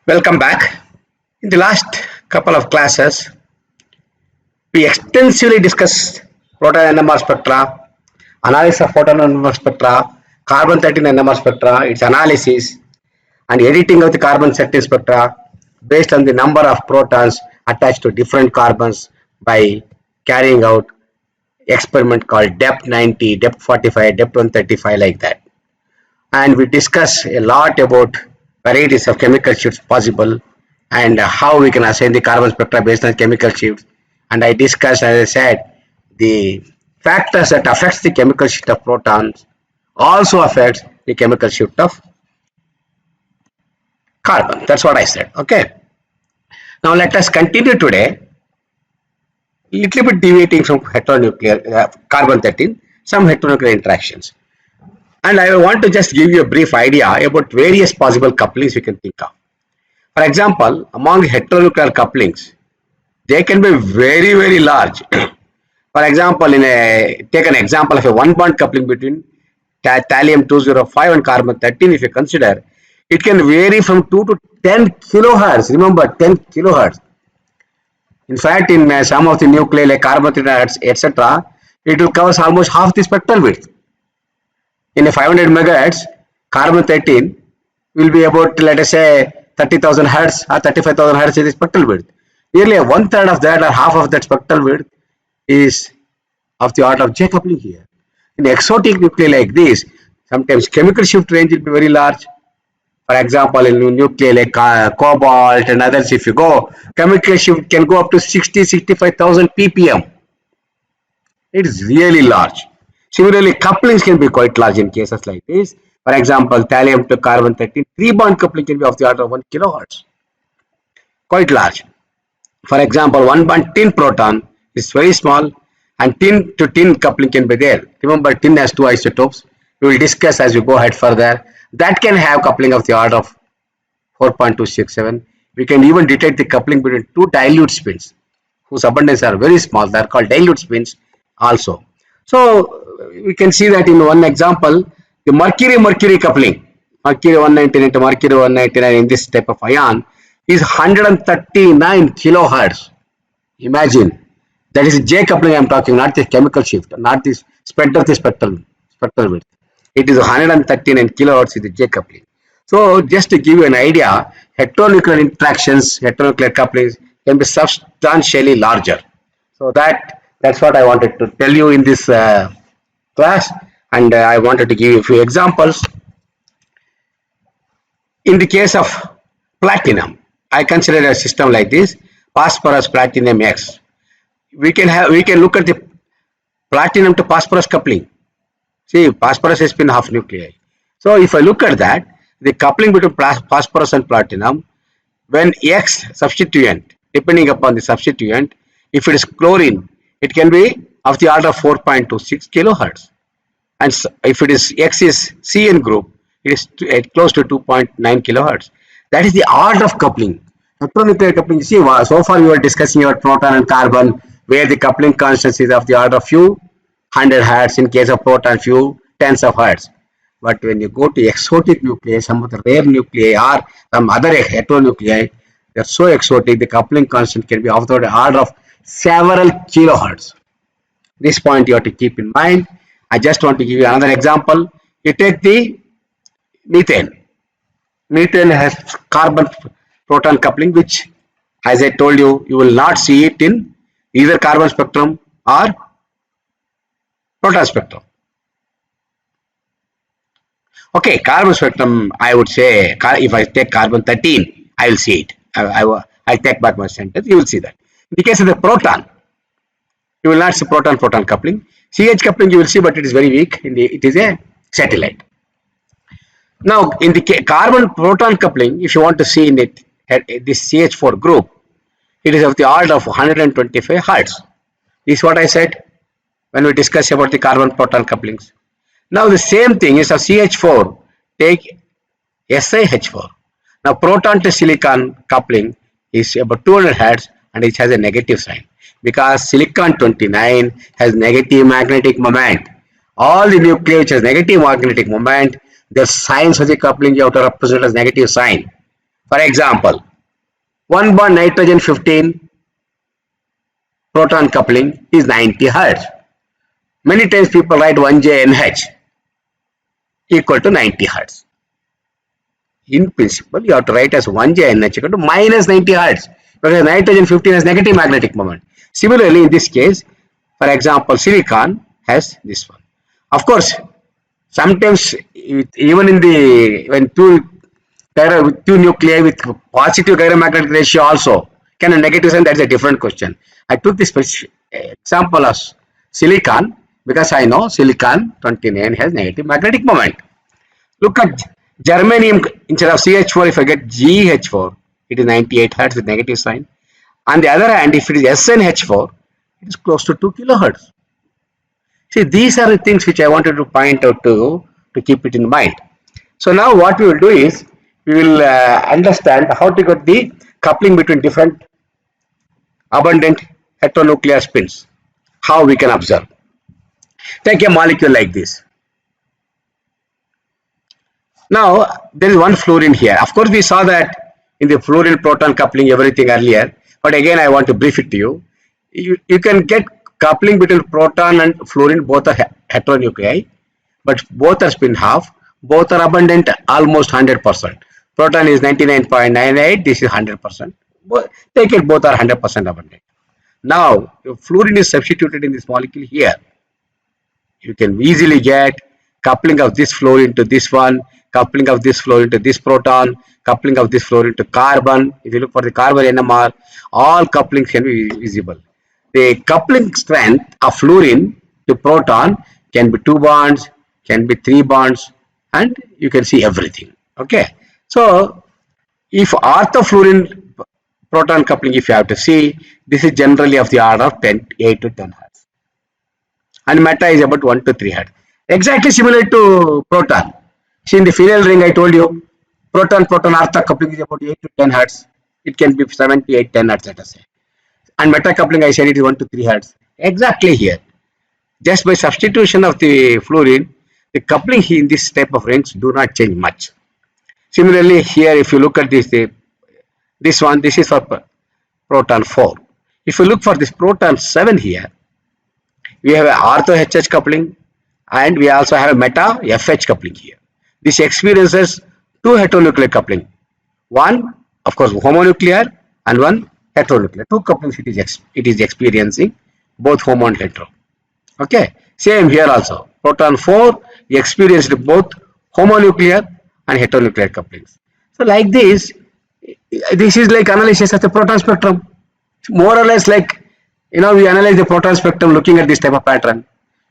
Welcome back. In the last couple of classes, we extensively discussed proton NMR spectra, analysis of photon NMR spectra, carbon 13 NMR spectra, its analysis, and editing of the carbon 13 spectra based on the number of protons attached to different carbons by carrying out experiment called depth 90, depth 45, depth 135 like that. And we discuss a lot about varieties of chemical shifts possible and how we can assign the carbon spectra based on chemical shifts. And I discussed, as I said, the factors that affects the chemical shift of protons also affects the chemical shift of carbon. That's what I said. Okay. Now let us continue today. Little bit deviating from heteronuclear carbon 13, some heteronuclear interactions. And I want to just give you a brief idea about various possible couplings we can think of. For example, among heteronuclear couplings, they can be very, very large. For example, take an example of a one bond coupling between thallium 205 and carbon 13. If you consider, it can vary from 2 to 10 kilohertz. Remember, 10 kilohertz. In fact, in some of the nuclei like carbon 13, etc., it will cover almost half the spectral width. In a 500 megahertz, carbon 13 will be about, let us say, 30,000 hertz or 35,000 hertz is the spectral width. Nearly one third of that or half of that spectral width is of the order of J coupling here. In exotic nuclei like this, sometimes chemical shift range will be very large. For example, in nuclei like cobalt and others, if you go, chemical shift can go up to 65,000 ppm. It is really large. Similarly, couplings can be quite large in cases like this. For example, thallium to carbon 13, 3-bond coupling can be of the order of 1 kilohertz. Quite large. For example, 1-bond tin proton is very small and tin to tin coupling can be there. Remember, tin has 2 isotopes. We will discuss as we go ahead further. That can have coupling of the order of 4.267. We can even detect the coupling between 2 dilute spins whose abundances are very small. They are called dilute spins also. So, we can see that in one example, the mercury-mercury coupling, mercury 199 to mercury 199 in this type of ion is 139 kilohertz. Imagine, that is J coupling I am talking, not the chemical shift, not the spread of the spectral width. It is 139 kilohertz is the J coupling. So, just to give you an idea, heteronuclear interactions, heteronuclear couplings can be substantially larger. So, that's what I wanted to tell you in this class, and I wanted to give you a few examples. In the case of platinum, I consider a system like this: phosphorus platinum X. We can look at the platinum to phosphorus coupling. See, phosphorus has been half nuclei. So if I look at that, the coupling between phosphorus and platinum, when X substituent, depending upon the substituent, if it is chlorine, it can be of the order of 4.26 kilohertz. And if it is X is CN group, it is close to 2.9 kilohertz. That is the order of coupling. Heteronuclear coupling, see, so far we were discussing about proton and carbon, where the coupling constant is of the order of few hundred hertz, in case of proton few tens of hertz. But when you go to exotic nuclei, some of the rare nuclei or some other heteronuclei, they are so exotic, the coupling constant can be of the order of several kilohertz. This point you have to keep in mind. I just want to give you another example. You take the methane. Methane has carbon proton coupling, which, as I told you, you will not see it in either carbon spectrum or proton spectrum. Okay, carbon spectrum, I would say, if I take carbon 13, I will see it. I take back my sentence, you will see that. In the case of the proton, you will not see proton-proton coupling. CH coupling you will see, but it is very weak. It is a satellite. Now, in the carbon-proton coupling, if you want to see in it, this CH4 group, it is of the order of 125 hertz. This is what I said when we discussed about the carbon-proton couplings. Now, the same thing is of CH4, take SiH4. Now, proton to silicon coupling is about 200 hertz and it has a negative sign, because silicon 29 has negative magnetic moment. All the nuclei which has negative magnetic moment, their signs of the coupling you have to represent as negative sign. For example, 1 bond nitrogen 15 proton coupling is 90 hertz. Many times people write 1JNH equal to 90 hertz. In principle, you have to write as 1JNH equal to minus 90 hertz because nitrogen 15 has negative magnetic moment. Similarly, in this case, for example, silicon has this one. Of course, sometimes even in the when two nuclei with positive gyromagnetic ratio also can a negative sign, that's a different question. I took this example of silicon because I know silicon 29 has negative magnetic moment. Look at germanium, instead of CH4, if I get GH4, it is 98 hertz with negative sign. On the other hand, if it is SNH4, it is close to 2 kilohertz. See, these are the things which I wanted to point out to keep it in mind. So now what we will do is, we will understand how to get the coupling between different abundant heteronuclear spins. How we can observe. Take a molecule like this. Now, there is one fluorine here. Of course, we saw that in the fluorine proton coupling everything earlier, but again I want to brief it to you. You can get coupling between proton and fluorine, both are heteronuclei, but both are spin half, both are abundant almost 100%. Proton is 99.98, this is 100%. Take it, both are 100% abundant. Now, if fluorine is substituted in this molecule here, you can easily get coupling of this fluorine to this one, coupling of this fluorine to this proton, coupling of this fluorine to carbon. If you look for the carbon NMR, all couplings can be visible. The coupling strength of fluorine to proton can be 2 bonds, can be 3 bonds, and you can see everything. Okay. So, if orthofluorine proton coupling, if you have to see, this is generally of the order of 8 to 10 hertz. And meta is about 1 to 3 hertz. Exactly similar to proton. See, in the phenyl ring, I told you, proton-proton ortho coupling is about 8 to 10 hertz. It can be 7 to 8, 10 hertz, let us say. And meta coupling, I said it is 1 to 3 hertz. Exactly here. Just by substitution of the fluorine, the coupling in this type of rings do not change much. Similarly, here, if you look at this, this one, this is for proton 4. If you look for this proton 7 here, we have a ortho HH coupling and we also have a meta FH coupling here. This experiences 2 heteronuclear coupling. One, of course, homonuclear and one heteronuclear. 2 couplings it is experiencing, both homo and hetero. Okay, same here also. Proton 4 experienced both homonuclear and heteronuclear couplings. So like this is like analysis of the proton spectrum. More or less like, we analyze the proton spectrum looking at this type of pattern,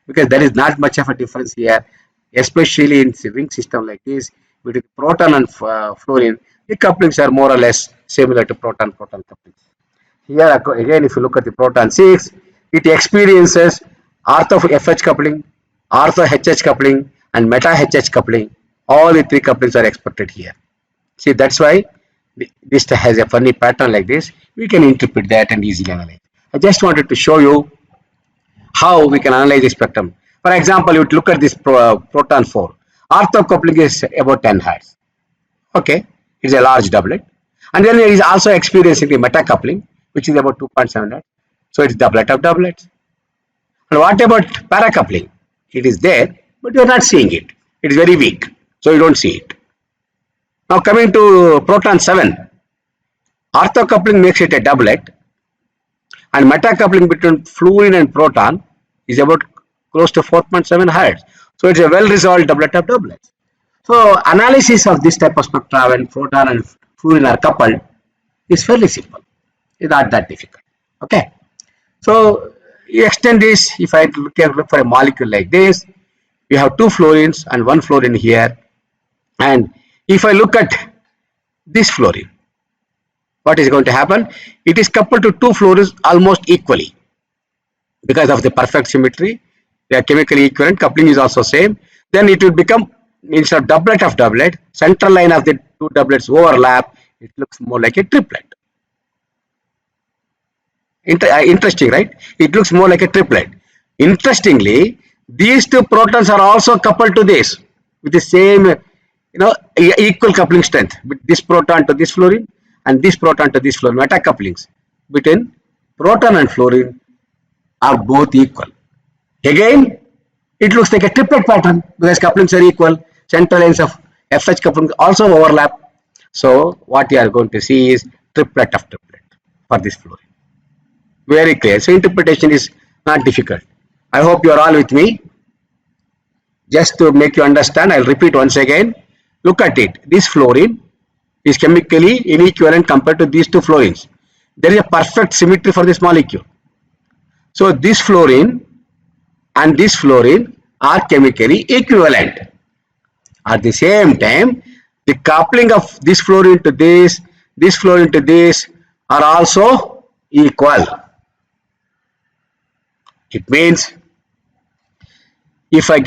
because there is not much of a difference here, especially in ring system like this between proton and fluorine. The couplings are more or less similar to proton-proton couplings. Here again, if you look at the proton 6, it experiences ortho FH coupling, ortho HH coupling, and meta HH coupling. All the 3 couplings are expected here. See, that's why this has a funny pattern like this. We can interpret that and easily analyze. I just wanted to show you how we can analyze the spectrum. For example, you would look at this proton 4. Ortho coupling is about 10 hertz. Okay, it's a large doublet. And then it is also experiencing the meta coupling, which is about 2.7 hertz. So it's doublet of doublets. And what about para coupling? It is there, but you are not seeing it. It is very weak, so you don't see it. Now coming to proton 7, ortho coupling makes it a doublet, and meta coupling between fluorine and proton is about close to 4.7 hertz. So it's a well resolved doublet of doublets. So analysis of this type of spectra when proton and fluorine are coupled is fairly simple. It's not that difficult. Okay. So you extend this. If I look for a molecule like this, we have 2 fluorines and 1 fluorine here. And if I look at this fluorine, what is going to happen? It is coupled to 2 fluorines almost equally because of the perfect symmetry. They are chemically equivalent. Coupling is also same. Then it will become, instead of doublet of doublet, central line of the 2 doublets overlap. It looks more like a triplet. Interesting, right? It looks more like a triplet. Interestingly, these 2 protons are also coupled to this with the same equal coupling strength with this proton to this fluorine and this proton to this fluorine. Meta couplings between proton and fluorine are both equal. Again, it looks like a triplet pattern because couplings are equal. Central lines of FH coupling also overlap. So what you are going to see is triplet of triplet for this fluorine. Very clear. So interpretation is not difficult. I hope you are all with me. Just to make you understand, I'll repeat once again. Look at it. This fluorine is chemically inequivalent compared to these two fluorines. There is a perfect symmetry for this molecule. So this fluorine and this fluorine are chemically equivalent. At the same time, the coupling of this fluorine to this fluorine to this are also equal. It means if I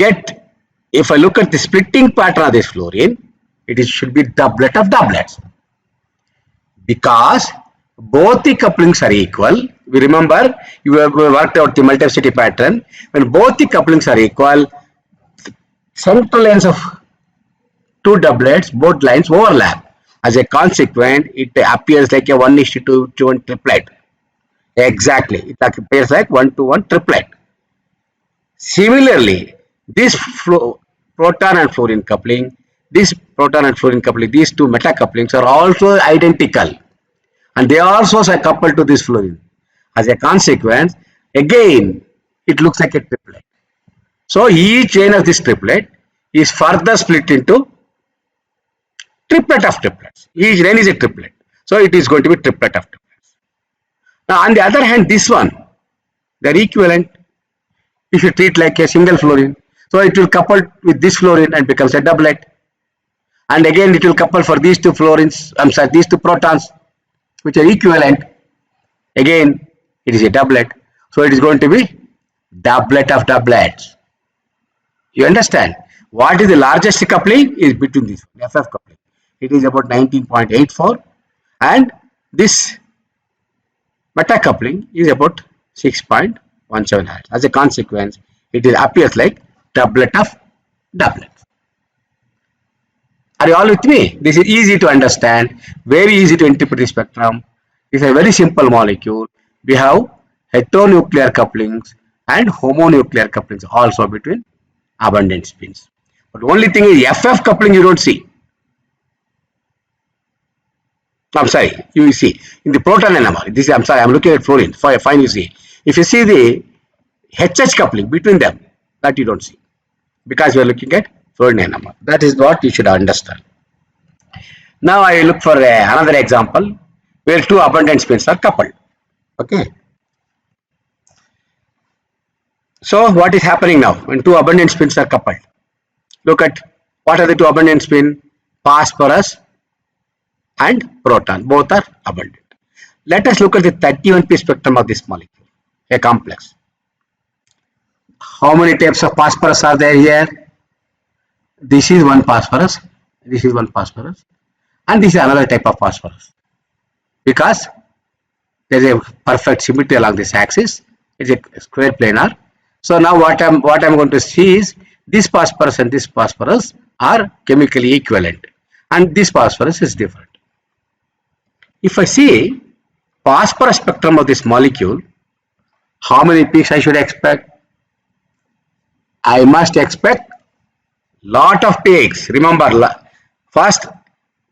look at the splitting pattern of this fluorine, it should be doublet of doublets. Because both the couplings are equal. We remember you have worked out the multiplicity pattern. When both the couplings are equal, central lines of two doublets, both lines overlap. As a consequence, it appears like a 1:2 to 1 triplet. Exactly, it appears like 1:1 triplet. Similarly, this proton and fluorine coupling, these two meta couplings are also identical, and they also are coupled to this fluorine. As a consequence, again, it looks like a triplet. So each chain of this triplet is further split into triplet of triplets. Each chain is a triplet. So it is going to be triplet of triplets. Now on the other hand, this one, they are equivalent. If you treat like a single fluorine, so it will couple with this fluorine and becomes a doublet. And again, it will couple for these two fluorines, these two protons, which are equivalent. Again, it is a doublet. So it is going to be doublet of doublets. You understand? What is the largest coupling is between these FF coupling. It is about 19.84, and this meta coupling is about 6.17 Hertz. As a consequence, it appears like doublet of doublets. Are you all with me? This is easy to understand, very easy to interpret the spectrum. It's a very simple molecule. We have heteronuclear couplings and homonuclear couplings also between abundant spins. But the only thing is FF coupling you don't see. I'm sorry, you see in the proton NMR. This I'm sorry, I'm looking at fluorine. Fine, you see. If you see the HH coupling between them, that you don't see, because we are looking at fluorine NMR. That is what you should understand. Now I look for another example where two abundant spins are coupled. Okay. So what is happening now when two abundant spins are coupled? Look at what are the two abundant spin? Phosphorus and proton, both are abundant. Let us look at the 31p spectrum of this molecule, a complex. How many types of phosphorus are there here? This is one phosphorus, this is one phosphorus, and this is another type of phosphorus, because there is a perfect symmetry along this axis. It's a square planar. So now what I'm going to see is this phosphorus and this phosphorus are chemically equivalent, and this phosphorus is different. If I see phosphorus spectrum of this molecule, how many peaks I should expect? I must expect lot of peaks. Remember, first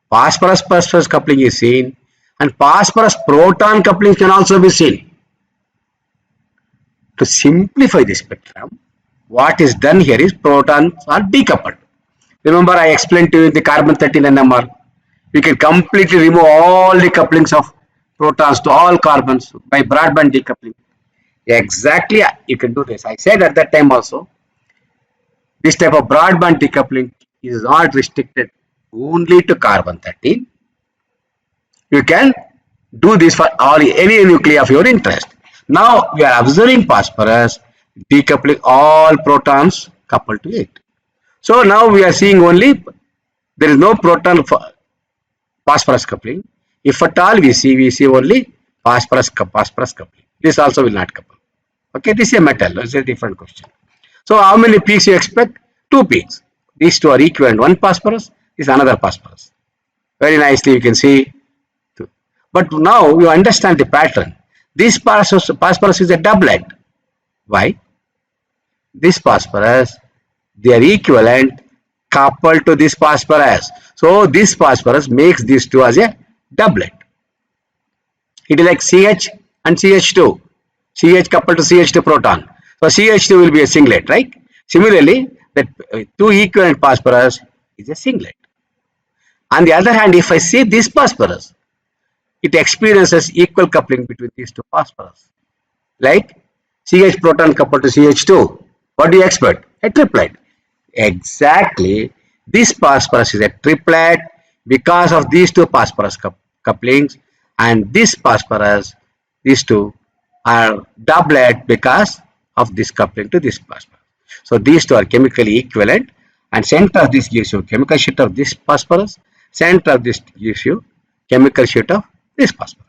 phosphorus coupling is seen, and phosphorus proton coupling can also be seen. To simplify the spectrum, what is done here is protons are decoupled. Remember, I explained to you in the carbon 13 NMR. We can completely remove all the couplings of protons to all carbons by broadband decoupling. Exactly, you can do this. I said at that time also, this type of broadband decoupling is not restricted only to carbon 13. You can do this for any nuclei of your interest. Now we are observing phosphorus decoupling all protons coupled to it. So now we are seeing only there is no proton phosphorus coupling. If at all we see only phosphorus coupling. This also will not couple. Okay, this is a metal. It's a different question. So how many peaks you expect? 2 peaks. These two are equivalent. One phosphorus, is another phosphorus. Very nicely you can see. But now you understand the pattern. This phosphorus is a doublet. Why? This phosphorus, they are equivalent coupled to this phosphorus. So this phosphorus makes these two as a doublet. It is like CH and CH2. CH coupled to CH2 proton. So CH2 will be a singlet, right? Similarly, that two equivalent phosphorus is a singlet. On the other hand, if I see this phosphorus, it experiences equal coupling between these two phosphorus. Like CH proton coupled to CH2. What do you expect? A triplet. Exactly. This phosphorus is a triplet because of these two phosphorus couplings, and this phosphorus, these two are doublet because of this coupling to this phosphorus. So these two are chemically equivalent, and center of this gives you chemical sheet of this phosphorus, center of this gives you chemical sheet of this phosphorus.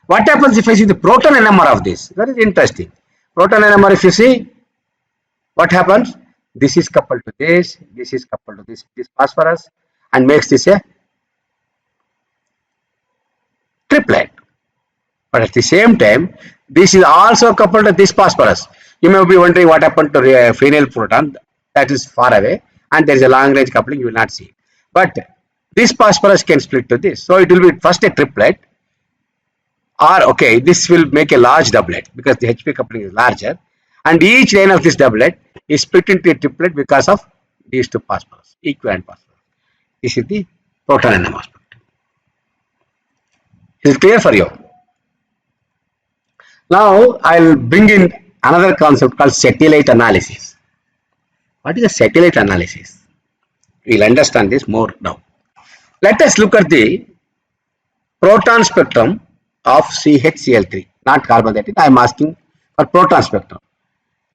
What happens if I see the proton NMR of this? That is interesting. Proton NMR, if you see, what happens? This is coupled to this is coupled to this phosphorus, and makes this a triplet. But at the same time, this is also coupled to this phosphorus. You may be wondering what happened to phenyl proton, that is far away, and there is a long range coupling, you will not see. But this phosphorus can split to this. So it will be first a triplet, or okay, this will make a large doublet because the HP coupling is larger, and each line of this doublet is split into a triplet because of these two phosphorus, equivalent phosphorus. This is the proton NMR spectrum. Is it clear for you? Now I'll bring in another concept called satellite analysis. What is a satellite analysis? We'll understand this more now. Let us look at the proton spectrum of CHCl3, not carbon 13. I am asking for proton spectrum.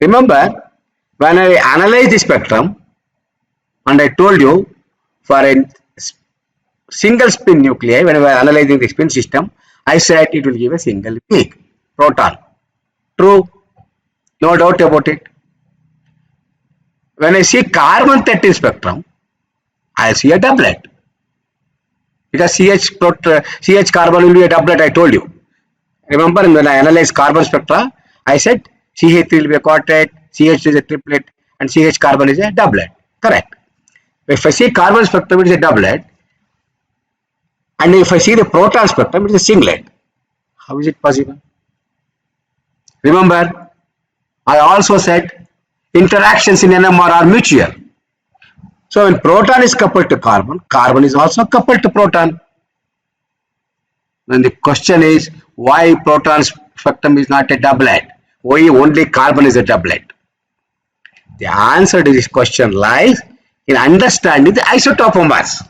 Remember, when I analyze the spectrum, and I told you for a single spin nuclei, when I was analyzing the spin system, I said it will give a single peak, proton. True, no doubt about it. When I see carbon 13 spectrum, I see a doublet. Because CH carbon will be a doublet, I told you. Remember, when I analyze carbon spectra, I said CH3 will be a quartet, CH2 is a triplet, and CH carbon is a doublet. Correct. If I see carbon spectrum, it is a doublet. And if I see the proton spectrum, it is a singlet. How is it possible? Remember, I also said interactions in NMR are mutual. So when proton is coupled to carbon, carbon is also coupled to proton. Then the question is, why proton spectrum is not a doublet? Why only carbon is a doublet? The answer to this question lies in understanding the isotopomers.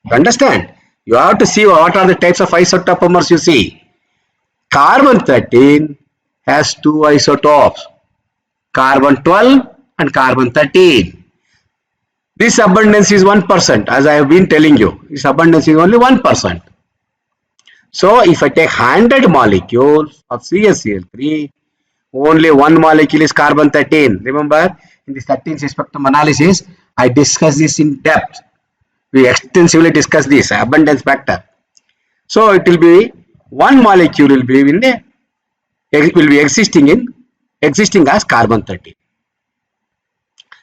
You understand? You have to see what are the types of isotopomers you see. Carbon 13 has two isotopes, carbon 12 and carbon 13. This abundance is 1%, as I have been telling you. This abundance is only 1%. So if I take 100 molecules of CHCl3, only one molecule is carbon 13. Remember, in the 13th spectrum analysis, I discussed this in depth. We extensively discussed this abundance factor. So it will be one molecule will be in the existing as carbon 13.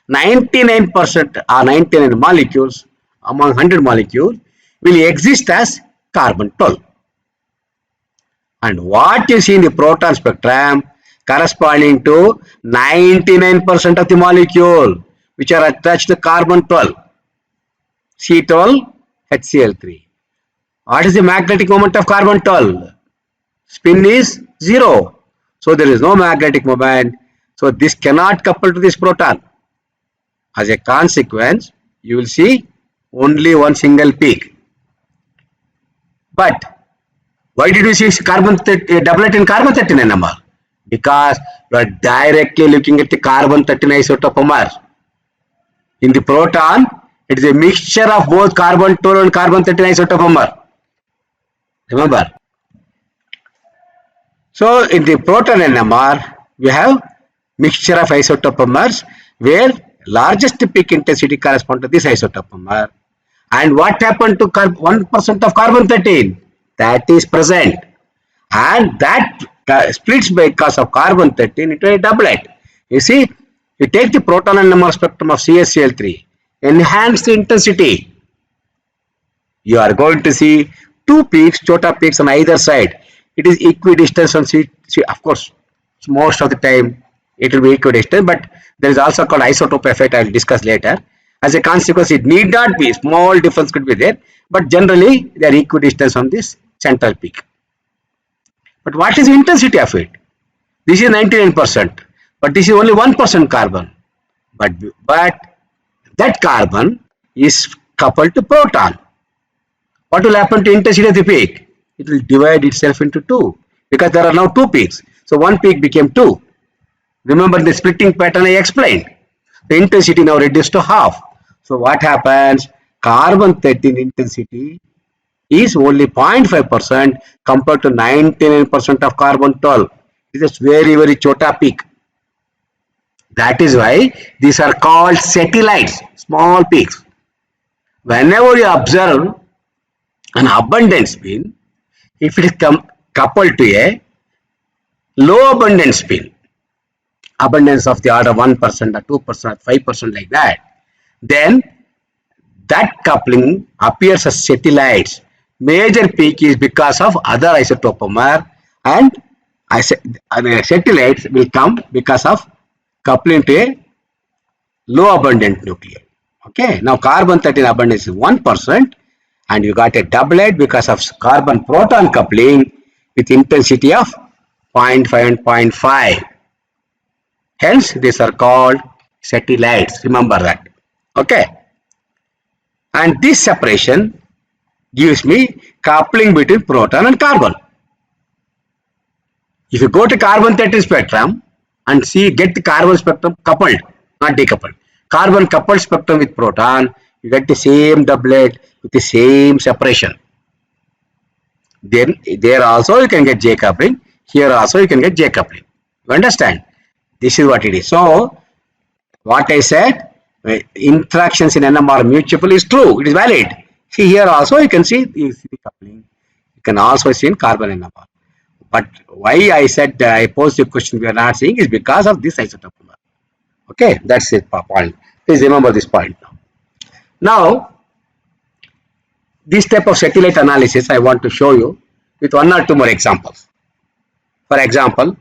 99% or 99 molecules among 100 molecules will exist as carbon 12. And what you see in the proton spectrum corresponding to 99% of the molecule which are attached to carbon 12, C12, HCl3. What is the magnetic moment of carbon 12? Spin is 0. So there is no magnetic moment. So this cannot couple to this proton. As a consequence, you will see only one single peak. But why did we see doublet in carbon 13 NMR? Because we are directly looking at the carbon 13 isotopomer. In the proton, it is a mixture of both carbon 12 and carbon 13 isotopomer. Remember. So in the proton NMR, we have mixture of isotopomers where largest peak intensity correspond to this isotopomer. And what happened to 1% of carbon-13? That is present. And that splits because of carbon-13 into a doublet. You see, you take the proton and NMR spectrum of CaCl3, enhance the intensity. You are going to see two peaks, chota peaks on either side. It is equidistant on C. Of course, most of the time it will be equidistant, but there is also called isotope effect. I will discuss later. As a consequence, it need not be, small difference could be there, but generally they are equidistant on this central peak. But what is the intensity of it? This is 99%, but this is only 1% carbon. But that carbon is coupled to proton. What will happen to intensity of the peak? It will divide itself into two because there are now two peaks. So one peak became two. Remember the splitting pattern I explained. The intensity now reduced to half. So what happens? Carbon-13 intensity is only 0.5% compared to 99% of carbon-12. It is very, very chota peak. That is why these are called satellites, small peaks. Whenever you observe an abundant spin, if it is coupled to a low abundant spin, abundance of the order 1% or 2%, 5% like that, then that coupling appears as satellites. Major peak is because of other isotopomer, and satellites will come because of coupling to a low abundant nucleus. Okay, now carbon-13 abundance is 1%, and you got a doublet because of carbon proton coupling with intensity of 0.5 and 0.5. Hence, these are called satellites. Remember that. Okay. And this separation gives me coupling between proton and carbon. If you go to carbon-13 spectrum and get the carbon spectrum coupled, not decoupled, carbon coupled spectrum with proton, you get the same doublet with the same separation. Then there also you can get J coupling. Here also you can get J coupling. You understand? This is what it is. So what I said, interactions in NMR mutual is true. It is valid. See here also you can see the coupling. You can also see in carbon NMR. But why I said I posed the question we are not seeing is because of this isotope. Okay, that's the point. Please remember this point now. Now, this type of satellite analysis I want to show you with one or two more examples. For example,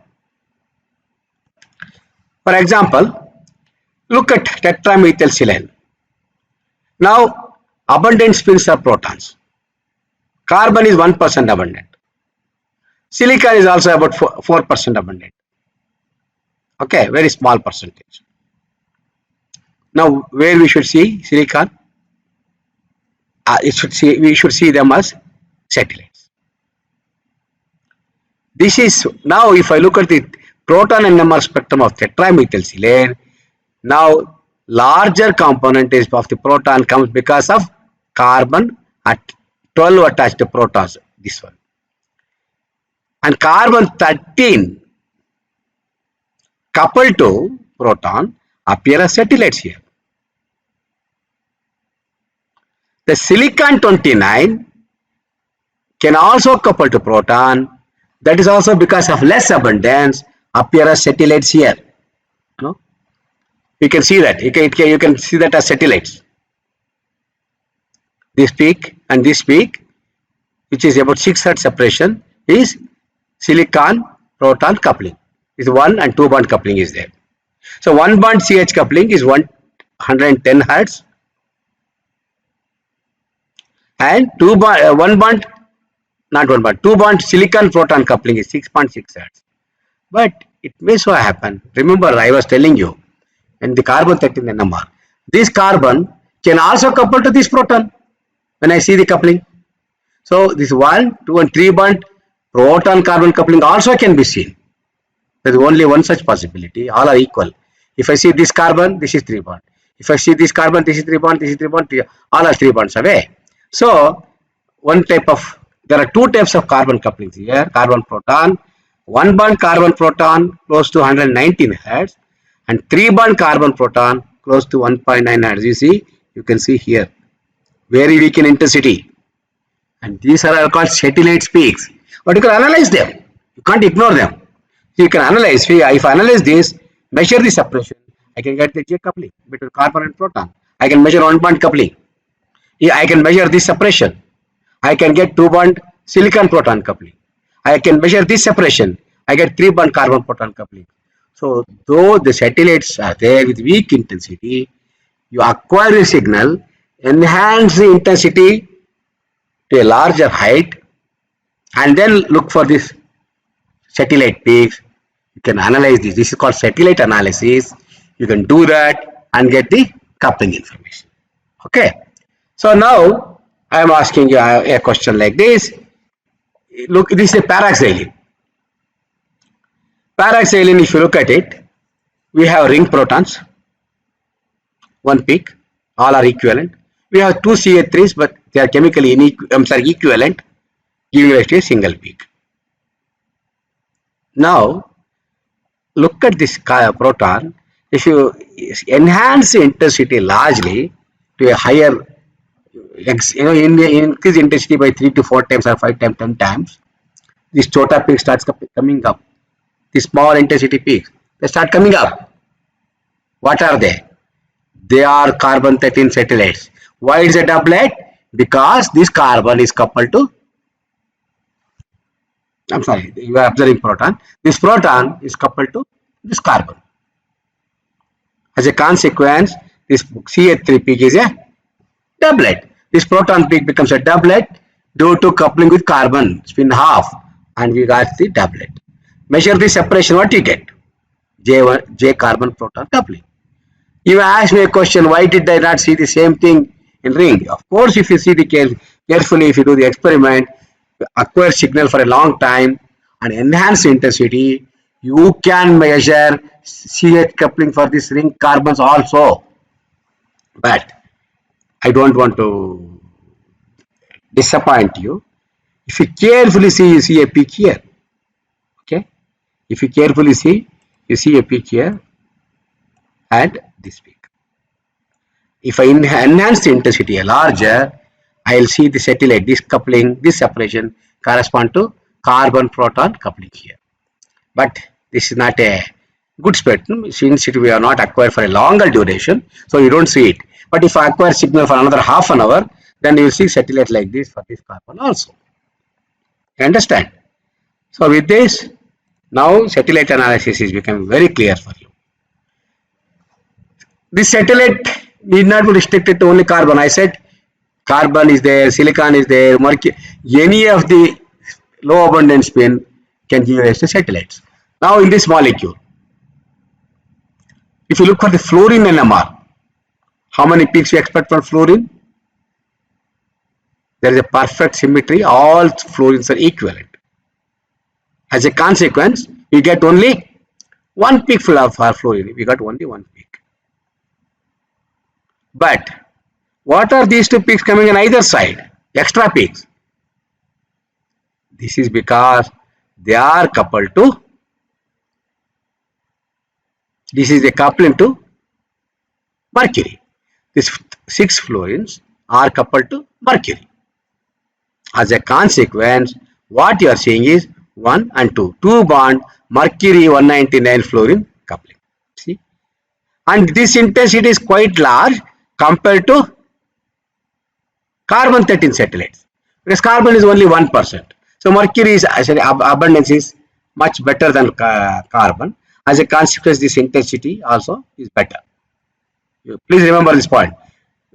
look at tetramethylsilane. Now, abundant spins are protons. Carbon is 1% abundant. Silicon is also about 4% abundant. Okay, very small percentage. Now, where we should see silicon? We should see them as satellites. This is now, if I look at the proton NMR spectrum of tetramethylsilane, now larger component is of the proton comes because of carbon at 12 attached to protons, this one. And carbon-13 coupled to proton appear as satellites here. The silicon-29 can also couple to proton. That is also because of less abundance appear as satellites here. No? You can see that. You can see that as satellites. This peak and this peak, which is about 6 Hz separation, is silicon proton coupling. Is 1 and 2 bond coupling is there. So 1 bond CH coupling is 110 Hz. And 2 bond silicon proton coupling is 6.6 Hz. But it may so happen, remember I was telling you, in the carbon-13 NMR, this carbon can also couple to this proton when I see the coupling. So this 1, 2 and 3 bond proton carbon coupling also can be seen. There is only one such possibility, all are equal. If I see this carbon, this is 3 bond. If I see this carbon, this is 3 bond, this is 3 bond, all are 3 bonds away. So there are 2 types of carbon couplings here, carbon proton, 1 bond carbon proton close to 119 Hz and 3 bond carbon proton close to 1.9 hertz. You can see here, very weak in intensity. And these are called satellite peaks. But you can analyze them. You can't ignore them. So you can analyze. If I analyze this, measure the separation, I can get the J coupling between carbon and proton. I can measure one bond coupling. I can measure this separation. I can get two bond silicon proton coupling. I can measure this separation. I get three bond carbon proton coupling. So though the satellites are there with weak intensity, you acquire a signal, enhance the intensity to a larger height, and then look for this satellite peaks. You can analyze this. This is called satellite analysis. You can do that and get the coupling information. Okay. So now I am asking you a question like this. Look, this is a paraxylene. Paraxylene, if you look at it, we have ring protons, one peak, all are equivalent. We have two CH3s, but they are chemically equivalent, giving rise to a single peak. Now, look at this proton. If you enhance the intensity largely to a higher, increase intensity by 3 to 4 times or 5 times, 10 times, this total peak starts coming up. The small intensity peaks, they start coming up. What are they? They are carbon-13 satellites. Why is it a doublet? Because this carbon is coupled to, I'm sorry, you are observing proton. This proton is coupled to this carbon. As a consequence, this CH3 peak is a doublet. This proton peak becomes a doublet due to coupling with carbon, spin half, and we got the doublet. Measure the separation, what you get? J carbon proton coupling. You ask me a question, why did I not see the same thing in ring? Of course, if you see the carefully, if you do the experiment, acquire signal for a long time and enhance intensity, you can measure CH coupling for this ring carbons also. But I don't want to disappoint you. If you carefully see, you see a peak here. Okay. If you carefully see, you see a peak here and this peak. If I enhance the intensity larger, I will see the satellite, this coupling, this separation correspond to carbon proton coupling here. But this is not a good spectrum since we are not acquired for a longer duration, so you don't see it. But if I acquire signal for another half an hour, then you will see satellite like this for this carbon also. You understand? So with this, now satellite analysis is becoming very clear for you. This satellite need not be restricted to only carbon. I said carbon is there, silicon is there, mercury, any of the low abundance spin can give rise to satellites. Now in this molecule, if you look for the fluorine NMR, how many peaks you expect for fluorine? There is a perfect symmetry, all fluorines are equivalent. As a consequence, we get only one peak for fluorine, we got only one peak. But what are these two peaks coming on either side? Extra peaks. This is because they are coupled to, this is a coupling to mercury. These 6 fluorines are coupled to mercury. As a consequence, what you are seeing is 1 and 2. 2 bond mercury 199 fluorine coupling. See? And this intensity is quite large compared to carbon 13 satellites. Because carbon is only 1%. So mercury's abundance is much better than carbon. As a consequence, this intensity also is better. Please remember this point.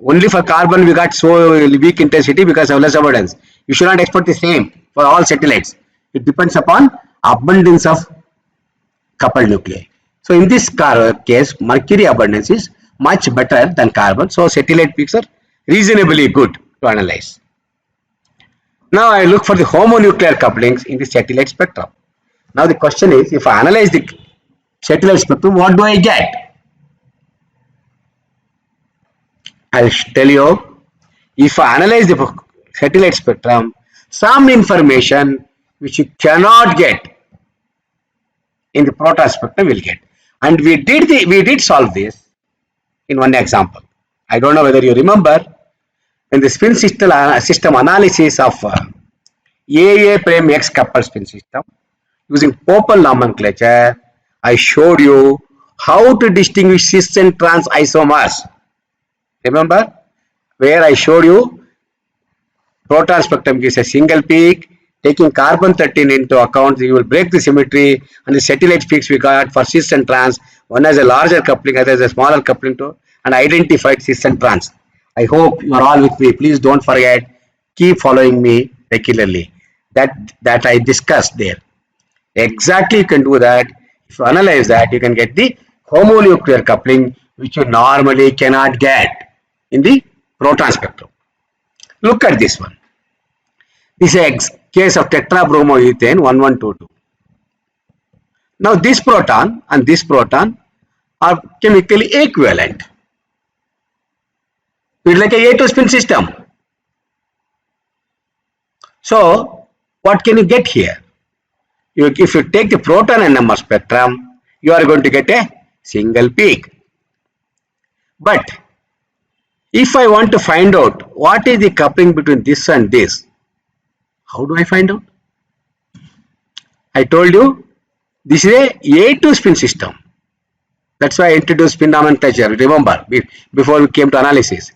Only for carbon we got so weak intensity because of less abundance. You should not expect the same for all satellites. It depends upon abundance of coupled nuclei. So in this case, mercury abundance is much better than carbon. So satellite peaks are reasonably good to analyze. Now I look for the homonuclear couplings in the satellite spectrum. Now the question is, if I analyze the satellite spectrum, what do I get? I will tell you, if I analyze the satellite spectrum, some information which you cannot get in the proton spectrum will get. And we did solve this in one example. I don't know whether you remember, in the spin system analysis of AA prime X coupled spin system, using Pople nomenclature, I showed you how to distinguish cis and trans isomers. Remember, where I showed you proton spectrum gives a single peak. Taking carbon 13 into account, you will break the symmetry, and the satellite peaks we got for cis and trans. One has a larger coupling, other has a smaller coupling to, and identified cis and trans. I hope you are all with me. Please don't forget. Keep following me regularly. That I discussed there. Exactly, you can do that. If you analyze that, you can get the homonuclear coupling, which you normally cannot get in the proton spectrum. Look at this one. This is a case of tetrabromoethane 1122. Now this proton and this proton are chemically equivalent. It's like a A2 spin system. So what can you get here? If you take the proton NMR spectrum, you are going to get a single peak. But if I want to find out what is the coupling between this and this, how do I find out? I told you this is a A2 spin system. That's why I introduced spin nomenclature. Remember, before we came to analysis.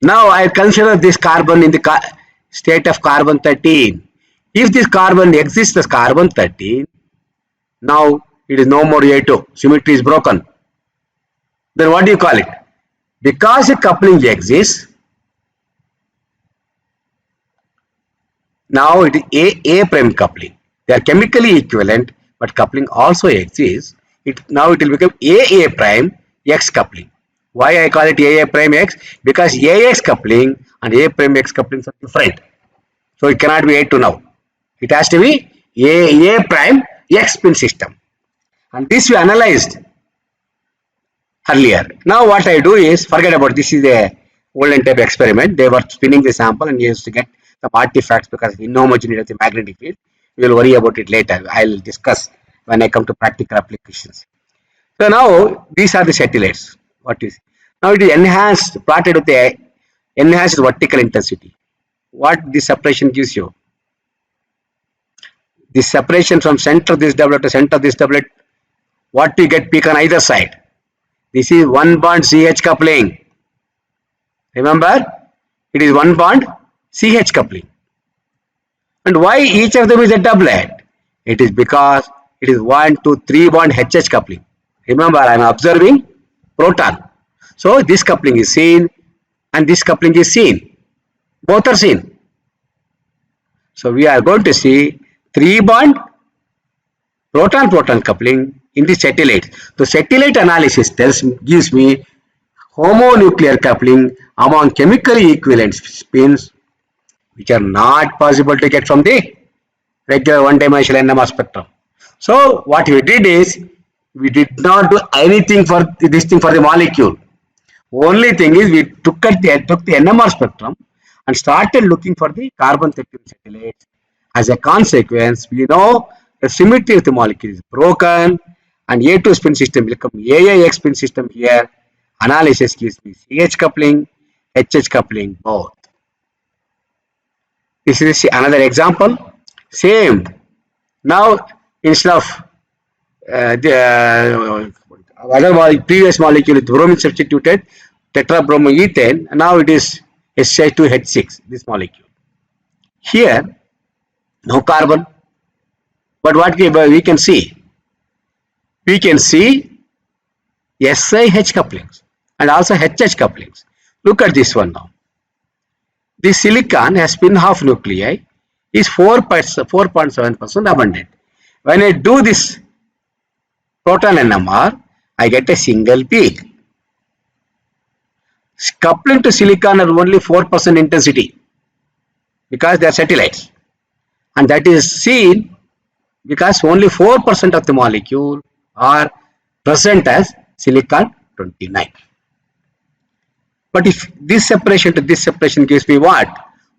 Now I consider this carbon in the state of carbon 13. If this carbon exists as carbon 13, now it is no more A2. Symmetry is broken. Then what do you call it? Because the coupling exists, now it is A prime coupling. They are chemically equivalent, but coupling also exists. Now it will become AA prime X coupling. Why I call it AA prime X? Because AX coupling and A prime X couplings are different. So it cannot be A2 now. It has to be AA prime X spin system. And this we analyzed earlier. Now what I do is, forget about this, is a olden type experiment. They were spinning the sample and used to get some artifacts because of inhomogeneity of the magnetic field. We will worry about it later. I will discuss when I come to practical applications. So now these are the satellites. What is now it is enhanced, plotted with the enhanced vertical intensity. What this separation gives you? This separation from center of this doublet to center of this doublet, what do you get peak on either side? This is one bond CH coupling. Remember, it is one bond CH coupling. And why each of them is a doublet? It is because it is 1, 2, 3 bond HH coupling. Remember, I am observing proton. So this coupling is seen and this coupling is seen. Both are seen. So we are going to see 3 bond proton-proton coupling in the satellite. So satellite analysis gives me homonuclear coupling among chemically equivalent spins, which are not possible to get from the regular one-dimensional NMR spectrum. So what we did is, we did not do anything for this thing for the molecule. Only thing is, we took the NMR spectrum and started looking for the carbon 13 satellites. As a consequence, we know the symmetry of the molecule is broken and A2 spin system will become AAX spin system here. Analysis gives me CH coupling, HH coupling, both. This is another example. Same. Now, instead of the previous molecule with bromine substituted, tetrabromoethane, now it is SI2H6, this molecule. Here, no carbon. But what we can see? We can see SiH couplings and also HH couplings. Look at this one now. This silicon has spin half nuclei, is 4.7% abundant. When I do this proton NMR, I get a single peak. Coupling to silicon are only 4% intensity because they are satellites. And that is seen because only 4% of the molecule are present as silicon 29. But if this separation to this separation gives me what?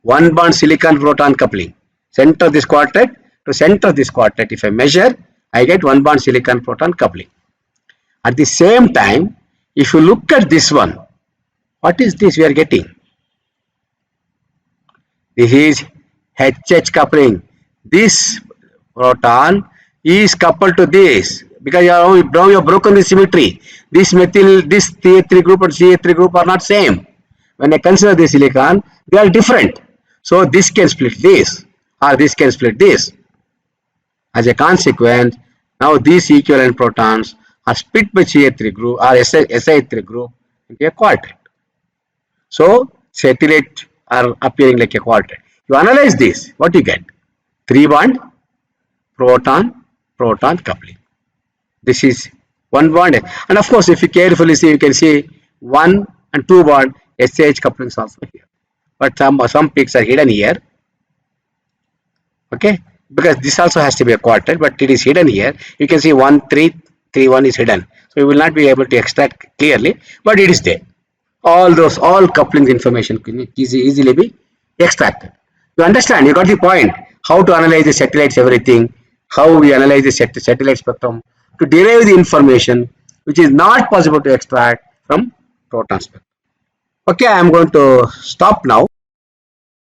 One bond silicon proton coupling. Center of this quartet to center of this quartet, if I measure, I get one bond silicon proton coupling. At the same time, If you look at this one, what is this we are getting? This is HH coupling. This proton is coupled to this because now you have broken the symmetry. This methyl, this CH3 group and CH3 group are not same. When I consider the silicon, they are different. So this can split this or this can split this. As a consequence, now these equivalent protons are split by CH3 group or SI3 group into a quartet. So satellite are appearing like a quartet. You analyze this, what you get? 3 bond proton proton coupling. This is 1 bond, and of course if you carefully see, you can see 1 and 2 bond SH couplings also here, but some peaks are hidden here. Okay, because this also has to be a quartet, but it is hidden here. You can see 1 3 3 1 is hidden, so you will not be able to extract clearly, but it is there. All couplings information can easily be extracted. You understand? You got the point. How to analyze the satellites, everything. How we analyze the satellite spectrum to derive the information which is not possible to extract from proton spectrum. Okay, I am going to stop now.